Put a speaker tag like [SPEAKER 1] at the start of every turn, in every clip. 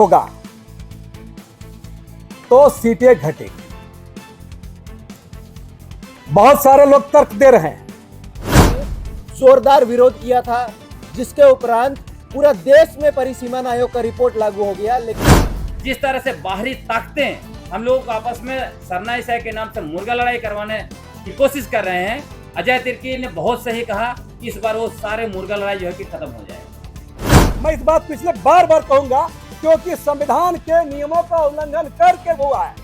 [SPEAKER 1] होगा तो सीटें घटेगी। बहुत सारे लोग तर्क दे रहे हैं।
[SPEAKER 2] जोरदार विरोध किया था, जिसके उपरांत पूरा देश में परिसीमन आयोग का रिपोर्ट लागू हो गया। लेकिन
[SPEAKER 3] जिस तरह से बाहरी ताकतें हम लोगों को आपस में सरनाई शाह के नाम से मुर्गा लड़ाई करवाने की कोशिश कर रहे हैं, अजय तिर्की ने बहुत सही कहा कि इस बार वो सारे मुर्गा लड़ाई जो है कि खत्म हो जाए।
[SPEAKER 1] मैं इस बात को इसलिए बार बार कहूंगा क्योंकि संविधान के नियमों का उल्लंघन करके हुआ है।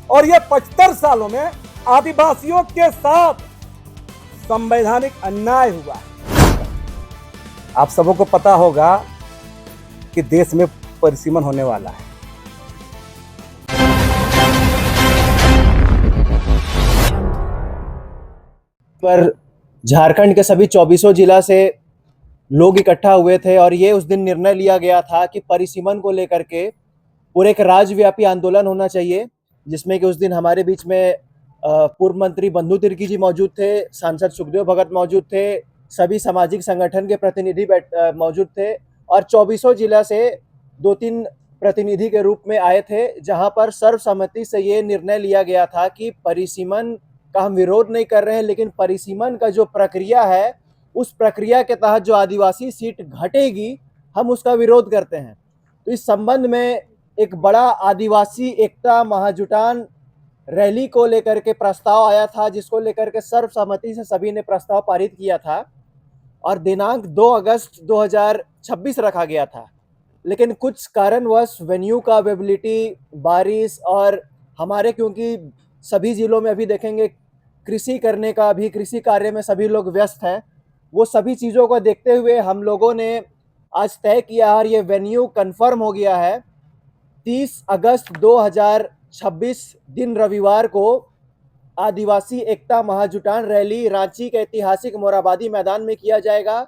[SPEAKER 1] और ये 75 सालों में आदिवासियों के साथ संवैधानिक अन्याय हुआ है। आप सबों को पता होगा कि देश में परिसीमन होने वाला है।
[SPEAKER 2] पर झारखंड के सभी 24 जिला से लोग इकट्ठा हुए थे और ये उस दिन निर्णय लिया गया था कि परिसीमन को लेकर के पूरे एक राज्यव्यापी आंदोलन होना चाहिए, जिसमें कि उस दिन हमारे बीच में पूर्व मंत्री बंधु तिर्की जी मौजूद थे, सांसद सुखदेव भगत मौजूद थे, सभी सामाजिक संगठन के प्रतिनिधि मौजूद थे और 24 जिला से 2-3 प्रतिनिधि के रूप में आए थे, जहां पर सर्वसम्मति से ये निर्णय लिया गया था कि परिसीमन का हम विरोध नहीं कर रहे हैं, लेकिन परिसीमन का जो प्रक्रिया है उस प्रक्रिया के तहत जो आदिवासी सीट घटेगी हम उसका विरोध करते हैं। तो इस संबंध में एक बड़ा आदिवासी एकता महाजुटान रैली को लेकर के प्रस्ताव आया था, जिसको लेकर के सर्वसम्मति से सभी ने प्रस्ताव पारित किया था और दिनांक 2 अगस्त 2026 रखा गया था। लेकिन कुछ कारणवश वेन्यू का अवेलेबिलिटी, बारिश और हमारे क्योंकि सभी जिलों में अभी देखेंगे कृषि करने का, अभी कृषि कार्य में सभी लोग व्यस्त हैं, वो सभी चीज़ों को देखते हुए हम लोगों ने आज तय किया और ये वेन्यू कंफर्म हो गया है। 30 अगस्त 2026 दिन रविवार को आदिवासी एकता महाजुटान रैली रांची के ऐतिहासिक मोरहाबादी मैदान में किया जाएगा,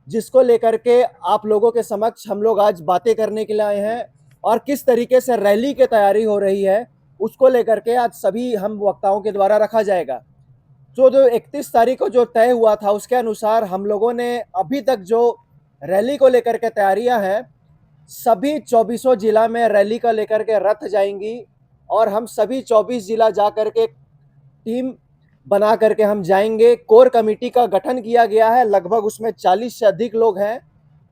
[SPEAKER 2] जिसको लेकर के आप लोगों के समक्ष हम लोग आज बातें करने के लिए आए हैं और किस तरीके से रैली की तैयारी हो रही है उसको लेकर के आज सभी हम वक्ताओं के द्वारा रखा जाएगा। जो 31 तारीख को जो तय हुआ था उसके अनुसार हम लोगों ने अभी तक जो रैली को लेकर के तैयारियां हैं, सभी 24 जिला में रैली का लेकर के रथ जाएंगी और हम सभी 24 जिला जा कर के टीम बना करके हम जाएंगे। कोर कमेटी का गठन किया गया है, लगभग उसमें 40 से अधिक लोग हैं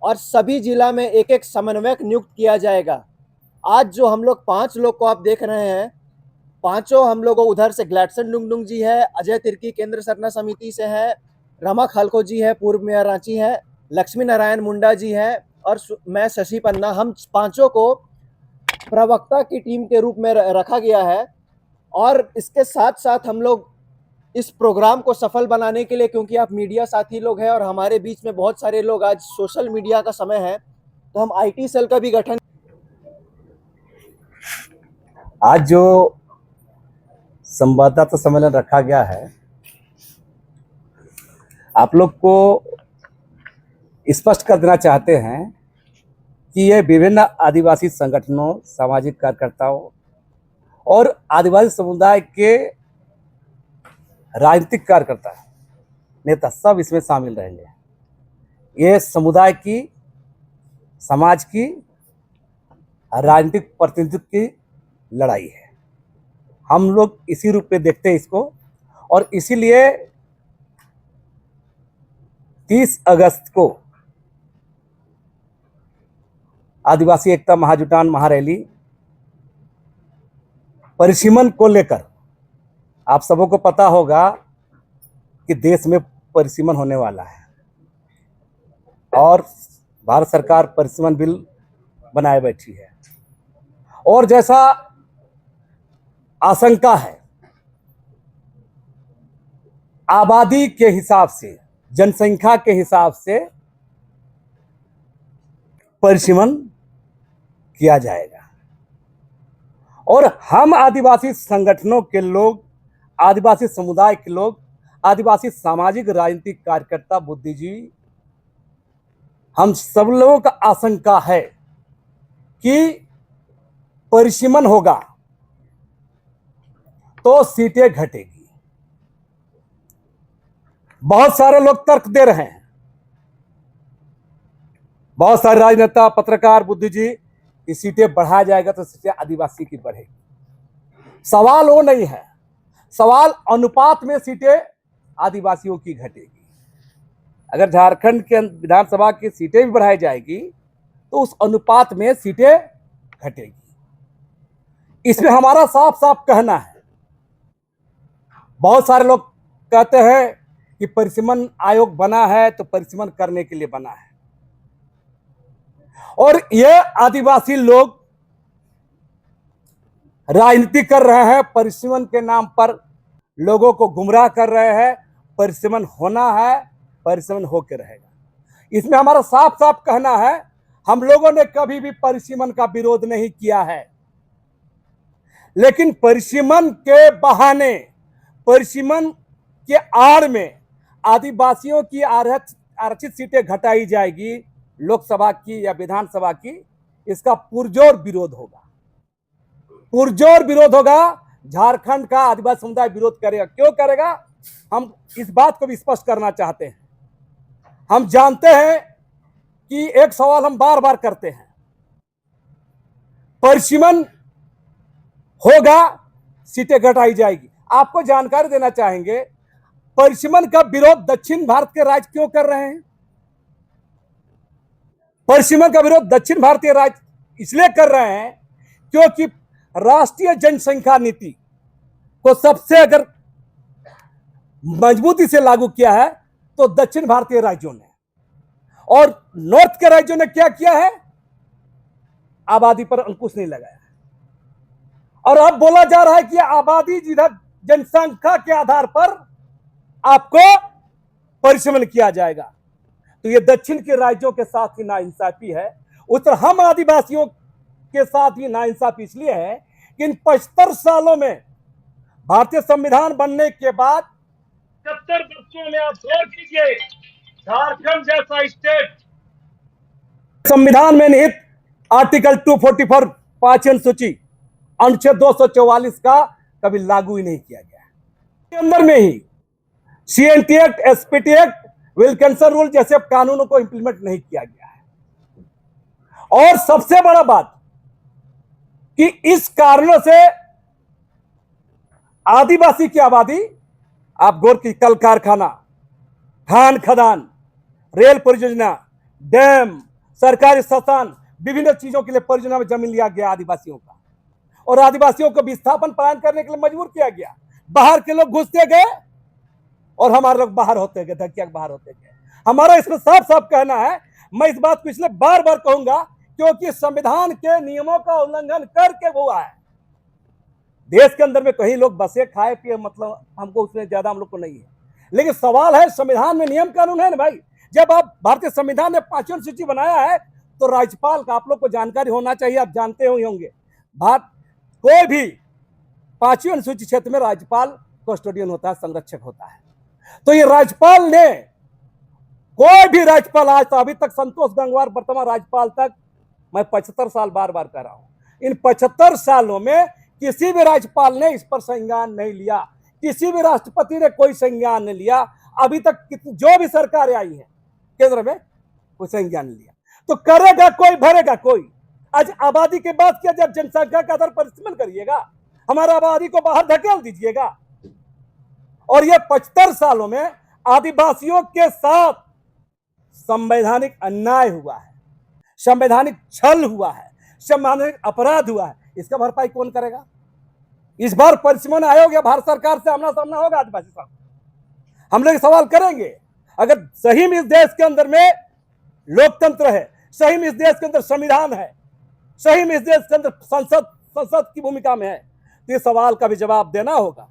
[SPEAKER 2] और सभी जिला में एक एक समन्वयक नियुक्त किया जाएगा। आज जो हम लोग 5 लोग को आप देख रहे हैं, पांचों हम लोगों उधर से ग्लैडसन डुंगडुंग जी है, अजय तिर्की केंद्र सरना समिति से है, रमा खालको जी है पूर्व मेयर रांची है, लक्ष्मी नारायण मुंडा जी है और मैं शशि पन्ना, हम पांचों को प्रवक्ता की टीम के रूप में रखा गया है। और इसके साथ साथ हम लोग इस प्रोग्राम को सफल बनाने के लिए, क्योंकि आप मीडिया साथी लोग हैं और हमारे बीच में बहुत सारे लोग, आज सोशल मीडिया का समय है, तो हम IT सेल का भी गठन।
[SPEAKER 1] आज जो संवाददाता सम्मेलन रखा गया है, आप लोग को स्पष्ट कर देना चाहते हैं कि ये विभिन्न आदिवासी संगठनों, सामाजिक कार्यकर्ताओं और आदिवासी समुदाय के राजनीतिक कार्यकर्ता, नेता सब इसमें शामिल रहेंगे। ये समुदाय की, समाज की, राजनीतिक प्रतिनिधित्व की लड़ाई है। हम लोग इसी रूप में देखते हैं इसको और इसीलिए 30 अगस्त को आदिवासी एकता महाजुटान महारैली परिसीमन को लेकर, आप सबों को पता होगा कि देश में परिसीमन होने वाला है और भारत सरकार परिसीमन बिल बनाए बैठी है। और जैसा आशंका है, आबादी के हिसाब से, जनसंख्या के हिसाब से परिसीमन किया जाएगा और हम आदिवासी संगठनों के लोग, आदिवासी समुदाय के लोग, आदिवासी सामाजिक राजनीतिक कार्यकर्ता, बुद्धिजीवी, हम सब लोगों का आशंका है कि परिसीमन होगा तो सीटें घटेगी। बहुत सारे लोग तर्क दे रहे हैं। बहुत सारे राजनेता, पत्रकार, बुद्धिजीवी की सीटें बढ़ाया जाएगा तो सीटें आदिवासी की बढ़ेगी। सवाल वो नहीं है, सवाल अनुपात में सीटें आदिवासियों की घटेगी। अगर झारखंड के विधानसभा की सीटें भी बढ़ाई जाएगी तो उस अनुपात में सीटें घटेगी। इसमें हमारा साफ साफ कहना है। बहुत सारे लोग कहते हैं कि परिसीमन आयोग बना है तो परिसीमन करने के लिए बना है, और ये आदिवासी लोग राजनीति कर रहे हैं, परिसीमन के नाम पर लोगों को गुमराह कर रहे हैं। परिसीमन होना है, परिसीमन होकर रहेगा। इसमें हमारा साफ साफ कहना है, हम लोगों ने कभी भी परिसीमन का विरोध नहीं किया है, लेकिन परिसीमन के बहाने, परिसीमन के आड़ में आदिवासियों की आरक्षित सीटें घटाई जाएगी, लोकसभा की या विधानसभा की, इसका पुरजोर विरोध होगा, पुरजोर विरोध होगा। झारखंड का आदिवासी समुदाय विरोध करेगा। क्यों करेगा? हम इस बात को भी स्पष्ट करना चाहते हैं। हम जानते हैं कि एक सवाल हम बार बार करते हैं, परिसीमन होगा, सीटें घटाई जाएगी। आपको जानकारी देना चाहेंगे, परिसीमन का विरोध दक्षिण भारत के राज्य क्यों कर रहे हैं? परिसीमन का विरोध दक्षिण भारतीय राज्य इसलिए कर रहे हैं क्योंकि राष्ट्रीय जनसंख्या नीति को सबसे अगर मजबूती से लागू किया है तो दक्षिण भारतीय राज्यों ने, और नॉर्थ के राज्यों ने क्या किया है? आबादी पर अंकुश नहीं लगाया। और अब बोला जा रहा है कि आबादी जिधर जनसंख्या के आधार पर आपको परिसीमन किया जाएगा, तो ये दक्षिण के राज्यों के साथ ही नाइंसाफी है। उस तरह हम आदिवासियों के साथ ही नाइंसाफी इसलिए है कि इन 75 सालों में भारतीय संविधान बनने के बाद
[SPEAKER 4] 70 वर्षों में आप गौर कीजिए, झारखंड जैसा स्टेट
[SPEAKER 1] संविधान में निहित आर्टिकल 244 पाचन सूची अनुच्छेद 244 का कभी लागू ही नहीं किया गया है। अंदर में ही CNT act, SPT act, Wilkinson rule जैसे कानूनों को इंप्लीमेंट नहीं किया गया है। और सबसे बड़ा बात कि इस कारणों से आदिवासी की आबादी, आप गौर की, कल कारखाना, खान खदान, रेल परियोजना, डैम, सरकारी संस्थान, विभिन्न चीजों के लिए परियोजना में जमीन लिया गया आदिवासियों का, और आदिवासियों को विस्थापन पलायन करने के लिए मजबूर किया गया। बाहर के लोग घुसते गए और हमारे लोग बाहर होते गए, धकिया बाहर होते गए। हमारा इसमें साफ साफ कहना है, मैं इस बात को इसलिए बार बार कहूंगा क्योंकि संविधान के नियमों का उल्लंघन करके हुआ है। देश के अंदर में कहीं लोग बसे खाए पिए, मतलब हमको उसमें ज्यादा हम लोग को नहीं है, लेकिन सवाल है संविधान में नियम कानून है ना भाई। जब आप भारतीय संविधान ने 5वीं सूची बनाया है तो राज्यपाल का, आप लोग को जानकारी होना चाहिए, आप जानते ही होंगे, कोई भी 5वीं अनुसूची क्षेत्र में राज्यपाल कस्टोडियन होता है, संरक्षक होता है। तो ये राज्यपाल ने, कोई भी राज्यपाल आज तो अभी तक, संतोष गंगवार वर्तमान राज्यपाल तक, मैं 75 साल बार बार कह रहा हूं, इन 75 सालों में किसी भी राज्यपाल ने इस पर संज्ञान नहीं लिया, किसी भी राष्ट्रपति ने कोई संज्ञान नहीं लिया। अभी तक जो भी सरकारें आई हैं केंद्र में, कोई संज्ञान नहीं लिया। तो करेगा कोई, भरेगा कोई। आज आबादी की बात किया, जब जनसंख्या के आधार पर परिसीमन करिएगा, हमारा आबादी को बाहर धकेल दीजिएगा। और ये 75 सालों में आदिवासियों के साथ संवैधानिक अन्याय हुआ है, संवैधानिक छल हुआ है, संवैधानिक अपराध हुआ है। इसका भरपाई कौन करेगा? इस बार परिसीमन आयोग या भारत सरकार से आमना सामना होगा आदिवासी साहब। हम लोग सवाल करेंगे, अगर सही में इस देश के अंदर में लोकतंत्र है, सही में इस देश के अंदर संविधान है, सही में इस देश के अंदर संसद की भूमिका में है, तो इस सवाल का भी जवाब देना होगा।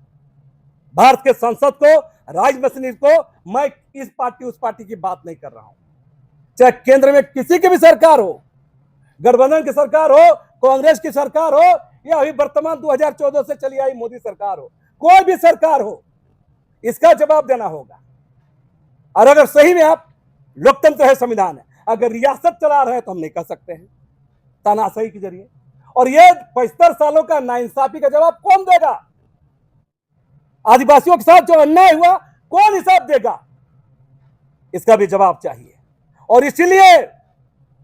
[SPEAKER 1] भारत के संसद को, राज्य मशीनरी को, मैं इस पार्टी उस पार्टी की बात नहीं कर रहा हूं, चाहे केंद्र में किसी की भी सरकार हो, गठबंधन की सरकार हो, कांग्रेस की सरकार हो, या अभी वर्तमान 2014 से चली आई मोदी सरकार हो, कोई भी सरकार हो, इसका जवाब देना होगा। और अगर सही में आप लोकतंत्र है, संविधान है, अगर रियासत चला रहे हैं तो हम नहीं कह सकते हैं तानाशाही के जरिए। और ये 75 सालों का नाइंसाफी का जवाब कौन देगा? आदिवासियों के साथ जो अन्याय हुआ, कौन हिसाब देगा? इसका भी जवाब चाहिए। और इसीलिए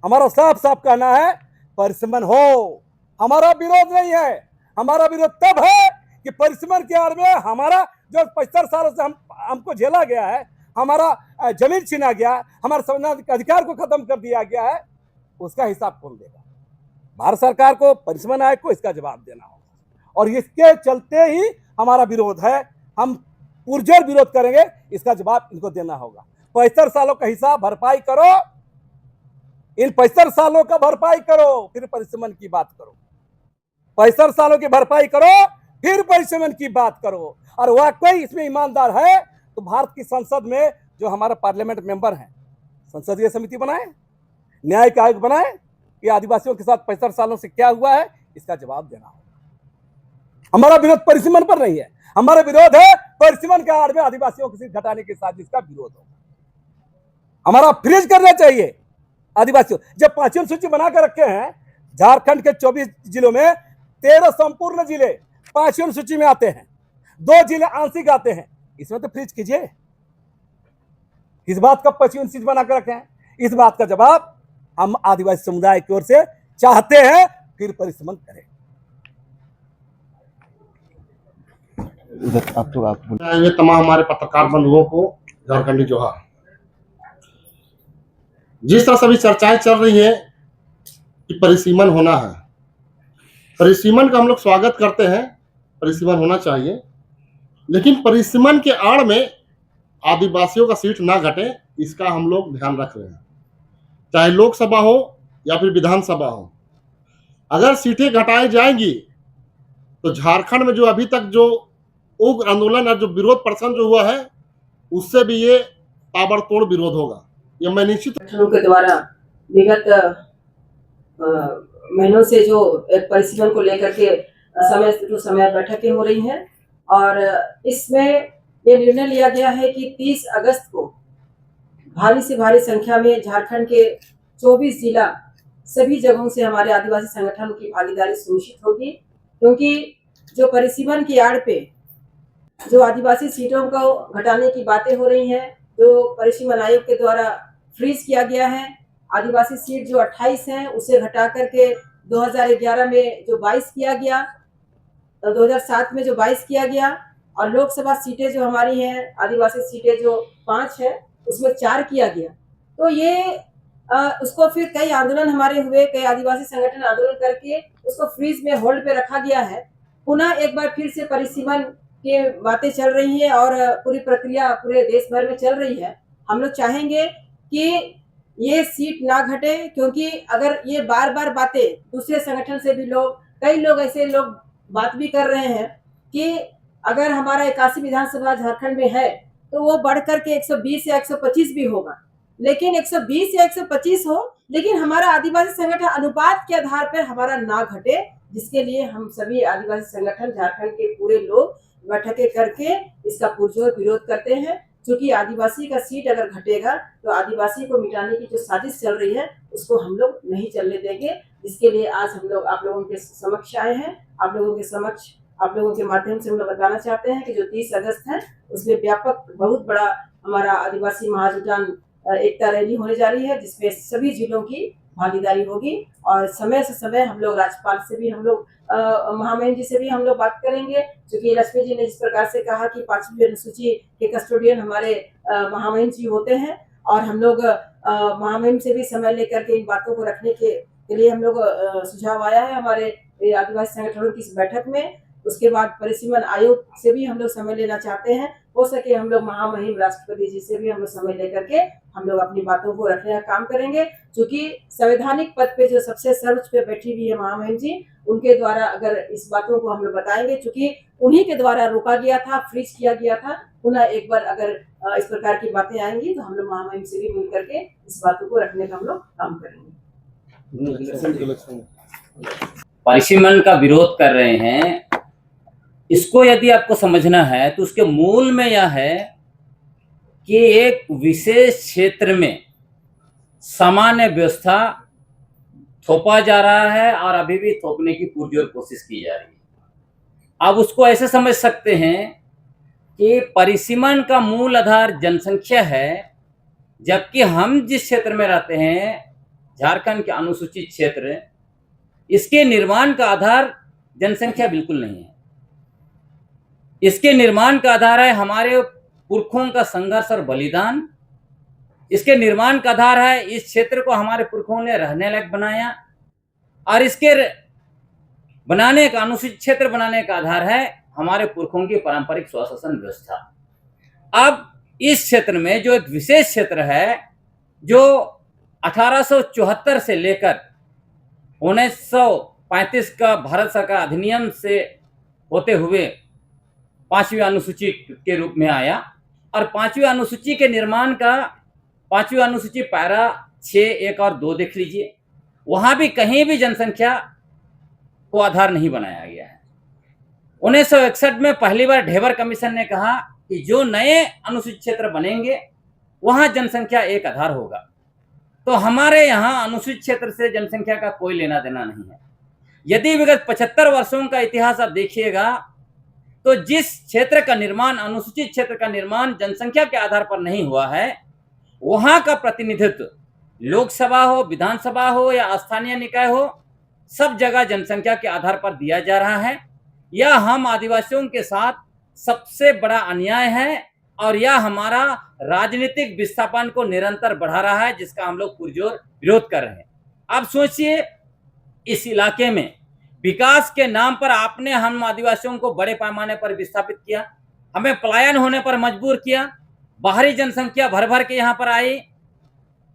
[SPEAKER 1] हमारा साफ साफ कहना है परिसीमन हो। हमारा विरोध नहीं है, हमारा विरोध तब है कि परिसीमन के आड़ में हमारा जो 75 सालों से हमको झेला गया है, हमारा जमीन छीना गया, हमारे संवैधानिक अधिकार को खत्म कर दिया गया है, उसका हिसाब कौन देगा? भारत सरकार को, परिसीमन आयोग को इसका जवाब देना होगा। और इसके चलते ही हमारा विरोध है, हम पुरजोर विरोध करेंगे, इसका जवाब इनको देना होगा। 75 सालों का हिसाब भरपाई करो, इन 75 सालों का भरपाई करो, फिर परिसीमन की बात करो। 75 सालों की भरपाई करो, फिर परिसीमन की बात करो। और वह कोई इसमें ईमानदार है तो भारत की संसद में जो हमारा पार्लियामेंट मेंबर हैं, संसदीय समिति बनाए, न्यायिक आयोग बनाए कि आदिवासियों के साथ 75 सालों से क्या हुआ है, इसका जवाब देना होगा। हमारा विरोध परिसीमन पर नहीं है, हमारा विरोध है परिसीमन के आड़ में आदिवासियों की सीट घटाने की साजिश का विरोध होगा। हमारा फ्रीज करना चाहिए आदिवासियों। जब 5वीं सूची बनाकर रखे हैं, झारखंड के 24 जिलों में 13 संपूर्ण जिले 5वीं सूची में आते हैं, 2 जिले आंशिक आते हैं, इसमें तो फ्रीज कीजिए। इस बात का 5वीं सूची बनाकर रखे हैं, इस बात का जवाब हम आदिवासी समुदाय की ओर से चाहते हैं, फिर परिसीमन करें।
[SPEAKER 5] ये तमाम हमारे पत्रकार बंधुओं को झारखंडी जोहार। जिस तरह सभी चर्चाएं चल रही हैं कि परिसीमन होना है, परिसीमन का हम लोग स्वागत करते हैं, परिसीमन होना चाहिए, लेकिन परिसीमन के आड़ में आदिवासियों का सीट ना घटे, इसका हम लोग ध्यान रख रहे हैं। चाहे लोकसभा हो या फिर विधानसभा हो, अगर सीटें घटाई जाएंगी तो झारखंड में जो अभी तक जो उग्र आंदोलन और जो विरोध प्रदर्शन जो हुआ है, उससे भी ये ताबड़तोड़ विरोध होगा। ये मैं निश्चित
[SPEAKER 6] संगठनों के द्वारा विगत महीनों से जो एक परिसीमन को लेकर के समय टू समय बैठकें हो रही हैं, और इसमें ये निर्णय लिया गया है कि 30 अगस्त को भारी से भारी संख्या में झारखंड के 24 जिला सभी जगहों से हमारे आदिवासी संगठन की भागीदारी सुनिश्चित होगी, क्योंकि जो परिसीमन की आड़ पे जो आदिवासी सीटों को घटाने की बातें हो रही हैं, जो परिसीमन आयोग के द्वारा फ्रीज किया गया है, आदिवासी सीट जो 28 हैं उसे घटा करके 2011 में जो 22 किया गया, 2007 में जो 22 किया गया, और लोकसभा सीटें जो हमारी हैं, आदिवासी सीटें जो 5 है उसमें 4 किया गया। तो ये उसको फिर कई आंदोलन हमारे हुए, कई आदिवासी संगठन आंदोलन करके उसको फ्रीज में होल्ड पे रखा गया है। पुनः एक बार फिर से परिसीमन की बातें चल रही है और पूरी प्रक्रिया पूरे देश भर में चल रही है। हम लोग चाहेंगे कि ये सीट ना घटे, क्योंकि अगर ये बार बार बातें दूसरे संगठन से भी कई लोग ऐसे लोग बात भी कर रहे हैं कि अगर हमारा 81 विधानसभा झारखंड में है तो वो बढ़ करके 120 या 125 भी होगा, लेकिन 120 या 125 हो, लेकिन हमारा आदिवासी संगठन अनुपात के आधार पर हमारा ना घटे, जिसके लिए हम सभी आदिवासी संगठन झारखंड के पूरे लोग बैठकें करके इसका पुरजोर विरोध करते हैं। क्योंकि आदिवासी का सीट अगर घटेगा तो आदिवासी को मिटाने की जो साजिश चल रही है उसको हम लोग नहीं चलने देंगे, जिसके लिए आज हम लोग आप लोगों के समक्ष आए हैं। आप लोगों के माध्यम से हम लोग बताना चाहते हैं कि जो 30 अगस्त है उसमें व्यापक बहुत बड़ा हमारा आदिवासी महाजुटान एकता रैली होने जा रही है, जिसमें सभी जिलों की भागीदारी होगी, और समय से समय हम लोग राज्यपाल से भी हम लोग महामहिम जी से भी हम लोग बात करेंगे, क्योंकि लक्ष्मी जी ने जिस प्रकार से कहा कि 5वीं अनुसूची के कस्टोडियन हमारे महामहिम जी होते हैं, और हम लोग महामहिम से भी समय लेकर के इन बातों को रखने के लिए हम लोग सुझाव आया है हमारे आदिवासी संगठनों की इस बैठक में। उसके बाद परिसीमन आयोग से भी हम लोग समय लेना चाहते हैं, हो सके हम लोग महामहिम राष्ट्रपति जी से भी हम लोग समय लेकर के हम लोग अपनी बातों को रखने का काम करेंगे, क्योंकि संवैधानिक पद पे जो सबसे सर्वोच्च पे बैठी हुई है महामहिम जी, उनके द्वारा अगर इस बातों को हम लोग बताएंगे, क्योंकि उन्हीं के द्वारा रोका गया था, फ्रीज किया गया था, पुनः एक बार अगर इस प्रकार की बातें आएंगी तो हम लोग महामहिम से भी मिल करके इस बातों को रखने का हम लोग काम करेंगे।
[SPEAKER 3] परिसीमन का विरोध कर रहे हैं, इसको यदि आपको समझना है तो उसके मूल में यह है कि एक विशेष क्षेत्र में सामान्य व्यवस्था थोपा जा रहा है और अभी भी थोपने की पुरजोर कोशिश की जा रही है। अब उसको ऐसे समझ सकते हैं कि परिसीमन का मूल आधार जनसंख्या है, जबकि हम जिस क्षेत्र में रहते हैं झारखंड के अनुसूचित क्षेत्र, इसके निर्माण का आधार जनसंख्या बिल्कुल नहीं है। इसके निर्माण का आधार है हमारे पुरखों का संघर्ष और बलिदान। इसके निर्माण का आधार है इस क्षेत्र को हमारे पुरखों ने रहने लायक बनाया, और इसके बनाने का, अनुसूचित क्षेत्र बनाने का आधार है हमारे पुरखों की पारंपरिक स्वशासन व्यवस्था। अब इस क्षेत्र में जो एक विशेष क्षेत्र है, जो 1874 से लेकर 1935 का भारत सरकार अधिनियम से होते हुए 5वीं अनुसूची के रूप में आया, और 5वीं अनुसूची के निर्माण का 5वीं अनुसूची पैरा 6, 1 और 2 देख लीजिए, वहां भी कहीं भी जनसंख्या को आधार नहीं बनाया गया है। 1961 में पहली बार ढेबर कमीशन ने कहा कि जो नए अनुसूचित क्षेत्र बनेंगे वहां जनसंख्या एक आधार होगा। तो हमारे यहाँ अनुसूचित क्षेत्र से जनसंख्या का कोई लेना देना नहीं है। यदि विगत 75 वर्षों का इतिहास आप देखिएगा, तो जिस क्षेत्र का निर्माण, अनुसूचित क्षेत्र का निर्माण जनसंख्या के आधार पर नहीं हुआ है, वहां का प्रतिनिधित्व लोकसभा हो, विधानसभा हो या स्थानीय निकाय हो, सब जगह जनसंख्या के आधार पर दिया जा रहा है। यह हम आदिवासियों के साथ सबसे बड़ा अन्याय है, और यह हमारा राजनीतिक विस्थापन को निरंतर बढ़ा रहा है, जिसका हम लोग पुरजोर विरोध कर रहे हैं। अब सोचिए, इस इलाके में विकास के नाम पर आपने हम आदिवासियों को बड़े पैमाने पर विस्थापित किया, हमें पलायन होने पर मजबूर किया, बाहरी जनसंख्या भर भर के यहाँ पर आई,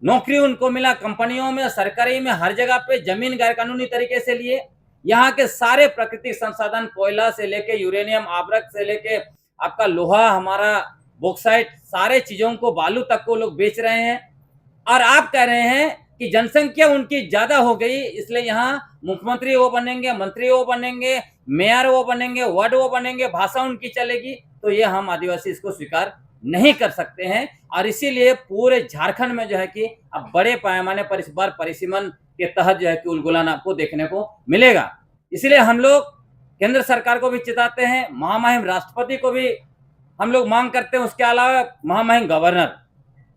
[SPEAKER 3] नौकरी उनको मिला, कंपनियों में, सरकारी में, हर जगह पे जमीन गैरकानूनी तरीके से लिए, यहाँ के सारे प्राकृतिक संसाधन, कोयला से लेके यूरेनियम, आवरक से लेके आपका लोहा, हमारा बॉक्साइट, सारे चीजों को, बालू तक को लोग बेच रहे हैं। और आप कह रहे हैं कि जनसंख्या उनकी ज्यादा हो गई, इसलिए यहाँ मुख्यमंत्री वो बनेंगे, मंत्री वो बनेंगे, मेयर वो बनेंगे, वार्ड वो बनेंगे, भाषा उनकी चलेगी। तो ये हम आदिवासी इसको स्वीकार नहीं कर सकते हैं, और इसीलिए पूरे झारखंड में जो है कि अब बड़े पैमाने पर इस बार परिसीमन के तहत जो है कि उलगुलान आपको देखने को मिलेगा। इसलिए हम लोग केंद्र सरकार को भी चिताते हैं, महामहिम राष्ट्रपति को भी हम लोग मांग करते हैं, उसके अलावा महामहिम गवर्नर,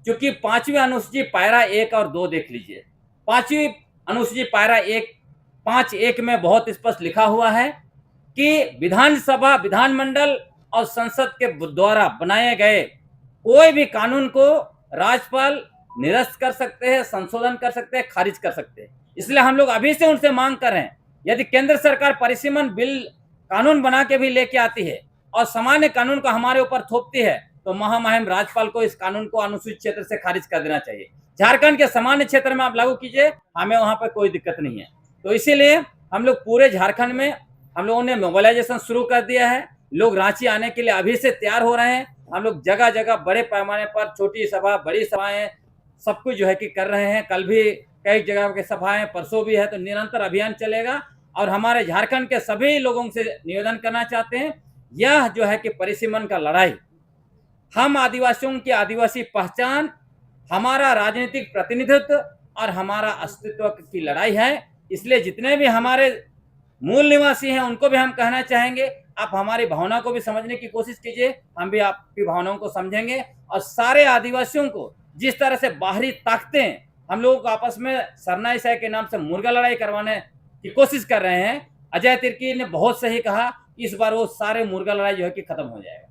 [SPEAKER 3] क्योंकि 5वीं अनुसूची पैरा 1 और 2 देख लीजिए। 5वीं अनुसूची पैरा 5.1 में बहुत स्पष्ट लिखा हुआ है कि विधानसभा, विधानमंडल और संसद के द्वारा बनाए गए कोई भी कानून को राज्यपाल निरस्त कर सकते हैं, संशोधन कर सकते हैं, खारिज कर सकते हैं। इसलिए हम लोग अभी से उनसे मांग कर रहे हैं, यदि केंद्र सरकार परिसीमन बिल कानून बना के भी लेके आती है और सामान्य कानून को हमारे ऊपर थोपती है, तो महामहिम राज्यपाल को इस कानून को अनुसूचित क्षेत्र से खारिज कर देना चाहिए। झारखंड के सामान्य क्षेत्र में आप लागू कीजिए, हमें वहां पर कोई दिक्कत नहीं है। तो इसीलिए हम लोग पूरे झारखंड में हम लोगों ने मोबिलाइजेशन शुरू कर दिया है। लोग रांची आने के लिए अभी से तैयार हो रहे हैं। हम लोग जगह जगह बड़े पैमाने पर छोटी सभा, बड़ी सभाएं, सब कुछ जो है कि कर रहे हैं। कल भी कई जगह की सभाएं, परसों भी है, तो निरंतर अभियान चलेगा। और हमारे झारखंड के सभी लोगों से निवेदन करना चाहते हैं, यह जो है कि परिसीमन का लड़ाई हम आदिवासियों की आदिवासी पहचान, हमारा राजनीतिक प्रतिनिधित्व और हमारा अस्तित्व की लड़ाई है। इसलिए जितने भी हमारे मूल निवासी हैं उनको भी हम कहना चाहेंगे, आप हमारी भावना को भी समझने की कोशिश कीजिए, हम भी आपकी भावनाओं को समझेंगे। और सारे आदिवासियों को जिस तरह से बाहरी ताकतें हम लोगों को आपस में सरनाई सह के नाम से मुर्गा लड़ाई करवाने की कोशिश कर रहे हैं, अजय तिर्की ने बहुत सही कहा, इस बार वो सारे मुर्गा लड़ाई जो है कि खत्म हो जाएगा।